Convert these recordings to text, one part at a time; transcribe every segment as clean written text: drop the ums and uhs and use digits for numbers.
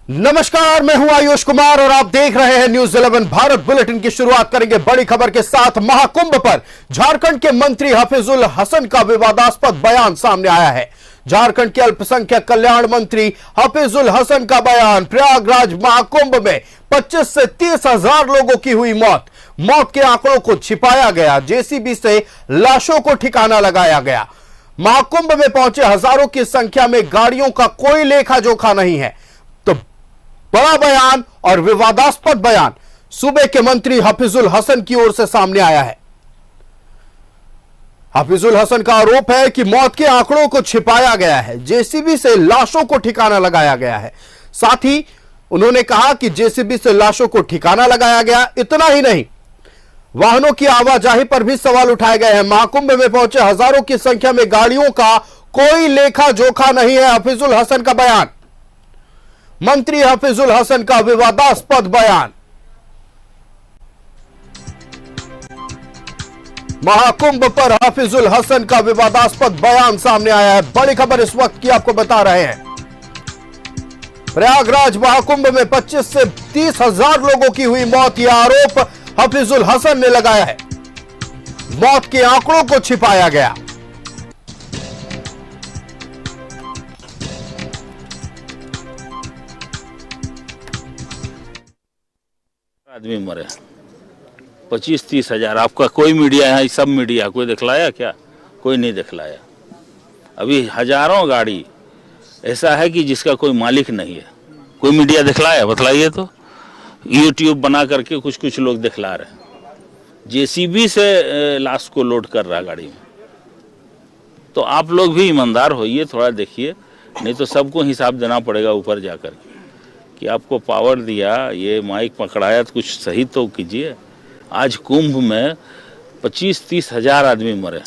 नमस्कार, मैं हूं आयुष कुमार और आप देख रहे हैं न्यूज 11 भारत बुलेटिन की शुरुआत करेंगे बड़ी खबर के साथ। महाकुंभ पर झारखंड के मंत्री हफीजुल हसन का विवादास्पद बयान सामने आया है। झारखंड के अल्पसंख्यक कल्याण मंत्री हफीजुल हसन का बयान। प्रयागराज महाकुंभ में 25 से 30 हजार लोगों की हुई मौत के आंकड़ों को छिपाया गया। जेसीबी से लाशों को ठिकाना लगाया गया। महाकुंभ में पहुंचे हजारों की संख्या में गाड़ियों का कोई लेखा जोखा नहीं है। तो बड़ा बयान और विवादास्पद बयान सूबे के मंत्री हफीजुल हसन की ओर से सामने आया है। हफीजुल हसन का आरोप है कि मौत के आंकड़ों को छिपाया गया है। जेसीबी से लाशों को ठिकाना लगाया गया है। साथ ही उन्होंने कहा कि जेसीबी से लाशों को ठिकाना लगाया गया। इतना ही नहीं, वाहनों की आवाजाही पर भी सवाल उठाए गए हैं। महाकुंभ में पहुंचे हजारों की संख्या में गाड़ियों का कोई लेखा जोखा नहीं है। हफीजुल हसन का बयान। मंत्री हफीजुल हसन का विवादास्पद बयान। महाकुंभ पर हफीजुल हसन का विवादास्पद बयान सामने आया है। बड़ी खबर इस वक्त की आपको बता रहे हैं। प्रयागराज महाकुंभ में 25 से 30 हजार लोगों की हुई मौत, यह आरोप हफीजुल हसन ने लगाया है। मौत के आंकड़ों को छिपाया गया। आदमी मरे 25-30 हजार। आपका कोई मीडिया है, सब मीडिया कोई दिखलाया क्या? कोई नहीं दिखलाया। अभी हजारों गाड़ी ऐसा है कि जिसका कोई मालिक नहीं है। कोई मीडिया दिखलाया? बतलाइए तो। यूट्यूब बना करके कुछ लोग दिखला रहे हैं। जेसीबी से लाश को लोड कर रहा गाड़ी में। तो आप लोग भी ईमानदार होइए, थोड़ा देखिए, नहीं तो सबको हिसाब देना पड़ेगा ऊपर जाकर के कि आपको पावर दिया, ये माइक पकड़ाया, तो कुछ सही तो कीजिए। आज कुंभ में 25-30 हजार आदमी मरे।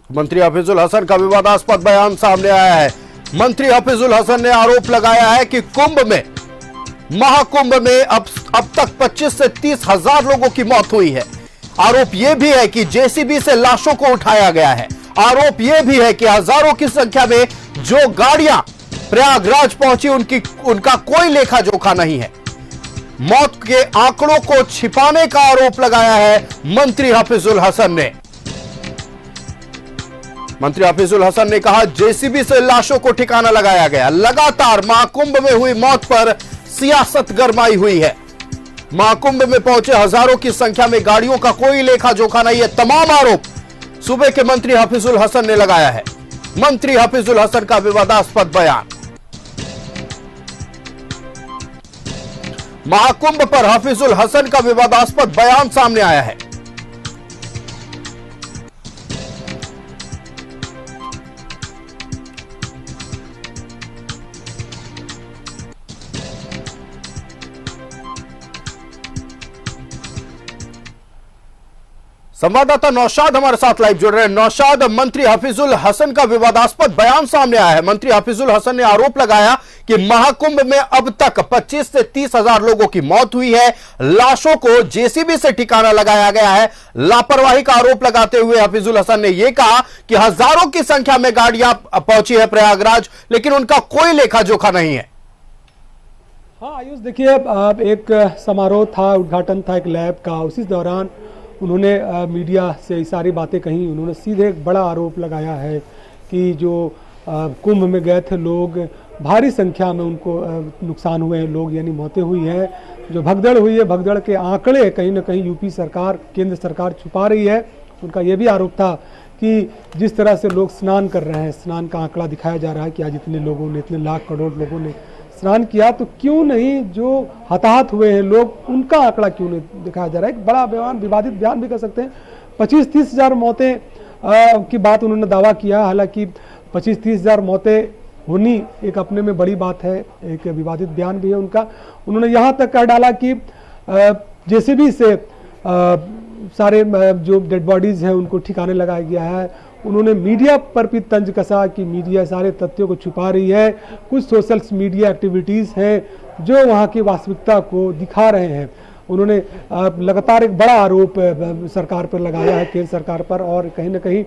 मंत्री हफीजुल हसन का विवादास्पद बयान सामने आया है। मंत्री हफीजुल हसन ने आरोप लगाया है कि महाकुंभ में अब तक 25 से 30 हजार लोगों की मौत हुई है। आरोप यह भी है कि जेसीबी से लाशों को उठाया गया है। आरोप यह भी है कि हजारों की संख्या में जो गाड़ियां प्रयागराज पहुंची उनका कोई लेखा जोखा नहीं है। मौत के आंकड़ों को छिपाने का आरोप लगाया है मंत्री हफीजुल हसन ने। मंत्री हफीजुल हसन ने कहा, जेसीबी से लाशों को ठिकाना लगाया गया। लगातार महाकुंभ में हुई मौत पर सियासत गरमाई हुई है। महाकुंभ में पहुंचे हजारों की संख्या में गाड़ियों का कोई लेखा जोखा नहीं है। तमाम आरोप सूबे के मंत्री हफीजुल हसन ने लगाया है। मंत्री हफीजुल हसन का विवादास्पद बयान। महाकुंभ पर हफीजुल हसन का विवादास्पद बयान सामने आया है। संवाददाता नौशाद हमारे साथ लाइव जुड़ रहे हैं। नौशाद, मंत्री हफीजुल हसन का विवादास्पद बयान सामने आया है। मंत्री हफीजुल हसन ने आरोप लगाया कि महाकुंभ में अब तक 25 से 30 हजार लोगों की मौत हुई है। लाशों को जेसीबी से ठिकाना लगाया गया है। लापरवाही का आरोप लगाते हुए हफीजुल हसन ने यह कहा कि हजारों की संख्या में गाड़ियां पहुंची है प्रयागराज, लेकिन उनका कोई लेखा जोखा नहीं है। हाँ आयुष, देखिए, एक समारोह था, उद्घाटन था एक लैब का। उसी दौरान उन्होंने मीडिया से सारी बातें कही। उन्होंने सीधे एक बड़ा आरोप लगाया है कि जो कुंभ में गए थे लोग, भारी संख्या में उनको नुकसान हुए हैं लोग, यानी मौतें हुई हैं। जो भगदड़ हुई है, भगदड़ के आंकड़े कहीं ना कहीं यूपी सरकार, केंद्र सरकार छुपा रही है। उनका यह भी आरोप था कि जिस तरह से लोग स्नान कर रहे हैं, स्नान का आंकड़ा दिखाया जा रहा है कि आज इतने लोगों ने, इतने लाख करोड़ लोगों ने स्नान किया, तो क्यों नहीं जो हताहत हुए हैं लोग, उनका आंकड़ा क्यों नहीं दिखाया जा रहा है। एक बड़ा बयान, विवादित बयान भी कर सकते हैं। 25-30 हजार मौतें की बात उन्होंने दावा किया। हालांकि 25-30 हजार मौतें होनी एक अपने में बड़ी बात है, एक विवादित बयान भी है उनका। उन्होंने यहाँ तक कह डाला कि जेसीबी से सारे जो डेड बॉडीज हैं उनको ठिकाने लगाया गया है। उन्होंने मीडिया पर भी तंज कसा कि मीडिया सारे तथ्यों को छुपा रही है। कुछ सोशल मीडिया एक्टिविटीज़ हैं जो वहाँ की वास्तविकता को दिखा रहे हैं। उन्होंने लगातार एक बड़ा आरोप सरकार पर लगाया है, केंद्र सरकार पर, और कहीं ना कहीं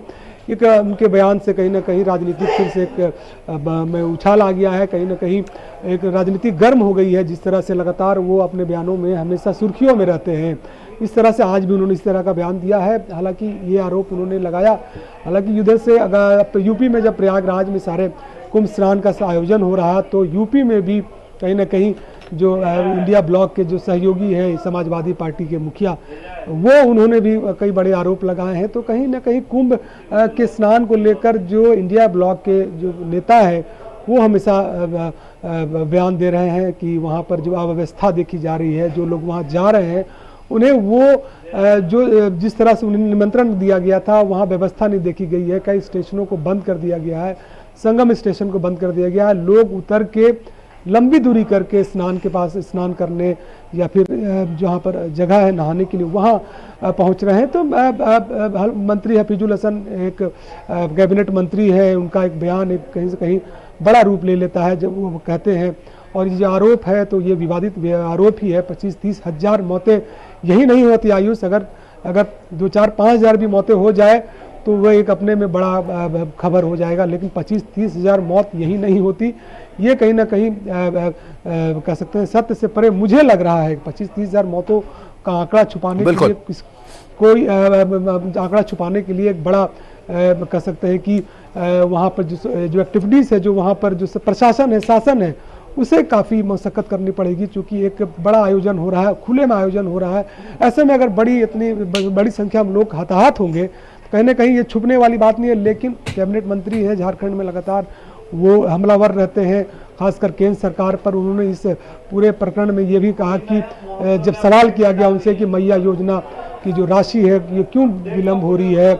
एक उनके बयान से कहीं ना कहीं राजनीतिक फिर से एक में उछाल आ गया है, कहीं ना कहीं एक राजनीति गर्म हो गई है। जिस तरह से लगातार वो अपने बयानों में हमेशा सुर्खियों में रहते हैं, इस तरह से आज भी उन्होंने इस तरह का बयान दिया है। हालांकि ये आरोप उन्होंने लगाया, हालांकि युद्ध से अगर यूपी में जब प्रयागराज में सारे कुंभ स्नान का आयोजन हो रहा तो यूपी में भी कहीं ना कहीं जो इंडिया ब्लॉक के जो सहयोगी हैं समाजवादी पार्टी के मुखिया, वो उन्होंने भी कई बड़े आरोप लगाए हैं। तो कहीं ना कहीं कुंभ के स्नान को लेकर जो इंडिया ब्लॉक के जो नेता है वो हमेशा बयान दे रहे हैं कि वहाँ पर जो अव्यवस्था देखी जा रही है, जो लोग वहाँ जा रहे हैं उन्हें वो जो जिस तरह से उन्हें निमंत्रण दिया गया था वहाँ व्यवस्था नहीं देखी गई है। कई स्टेशनों को बंद कर दिया गया है, संगम स्टेशन को बंद कर दिया गया है। लोग उतर के लंबी दूरी करके स्नान के पास स्नान करने या फिर जहाँ पर जगह है नहाने के लिए वहाँ पहुँच रहे हैं। तो मंत्री हफीजुल हसन एक कैबिनेट मंत्री है, उनका एक बयान एक कहीं से कहीं बड़ा रूप ले लेता है जब वो कहते हैं, और ये आरोप है तो ये विवादित आरोप ही है। 25-30 हज़ार मौतें यही नहीं होती आयुष, अगर 2-4-5 हज़ार भी मौतें हो जाए तो वह एक अपने में बड़ा खबर हो जाएगा, लेकिन 25-30 हज़ार मौत यही नहीं होती। ये कहीं ना कहीं कह सकते हैं सत्य से परे मुझे लग रहा है। 25-30 हज़ार मौतों का आंकड़ा छुपाने के लिए कोई आंकड़ा छुपाने के लिए एक बड़ा कह सकते हैं कि वहाँ पर जो एक्टिविटीज़ है, जो वहाँ पर जो प्रशासन है, शासन है, उसे काफ़ी मशक्कत करनी पड़ेगी, क्योंकि एक बड़ा आयोजन हो रहा है, खुले में आयोजन हो रहा है। ऐसे में अगर इतनी बड़ी संख्या में लोग हताहत होंगे कहीं ना कहीं ये छुपने वाली बात नहीं है। लेकिन कैबिनेट मंत्री है झारखंड में, लगातार वो हमलावर रहते हैं, खासकर केंद्र सरकार पर। उन्होंने इस पूरे प्रकरण में ये भी कहा कि जब सवाल किया गया उनसे कि मैया योजना की जो राशि है ये क्यों विलम्ब हो रही है,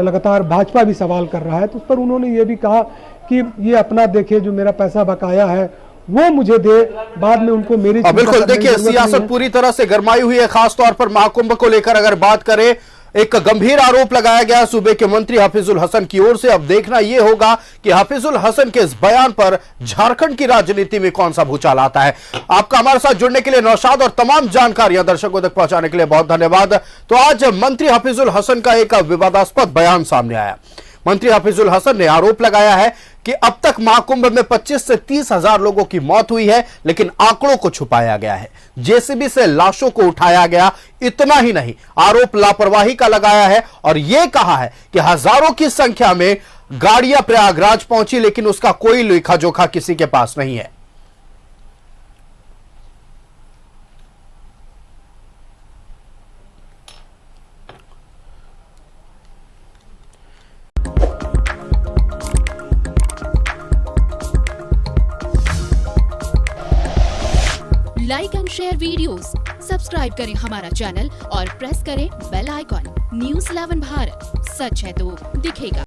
लगातार भाजपा भी सवाल कर रहा है, तो उस पर उन्होंने ये भी कहा कि ये अपना देखे, जो मेरा पैसा बकाया है वो मुझे दे, बाद में उनको मेरी बिल्कुल। देखिए, सियासत पूरी तरह से गरमाई हुई है, खासतौर पर महाकुंभ को लेकर अगर बात करें। एक गंभीर आरोप लगाया गया सूबे के मंत्री हफीजुल हसन की ओर से। अब देखना यह होगा कि हफीजुल हसन के इस बयान पर झारखंड की राजनीति में कौन सा भूचाल आता है। आपका हमारे साथ जुड़ने के लिए नौशाद, और तमाम जानकारियां दर्शकों तक पहुंचाने के लिए बहुत धन्यवाद। तो आज मंत्री हफीजुल हसन का एक विवादास्पद बयान सामने आया। मंत्री हफीजुल हसन ने आरोप लगाया है कि अब तक महाकुंभ में 25 से 30 हज़ार लोगों की मौत हुई है, लेकिन आंकड़ों को छुपाया गया है, जेसीबी से लाशों को उठाया गया। इतना ही नहीं, आरोप लापरवाही का लगाया है और यह कहा है कि हजारों की संख्या में गाड़ियां प्रयागराज पहुंची, लेकिन उसका कोई लेखा जोखा किसी के पास नहीं है। Like and share videos, subscribe करें हमारा चैनल और प्रेस करें बेल आइकॉन। News 11 भारत, सच है तो दिखेगा।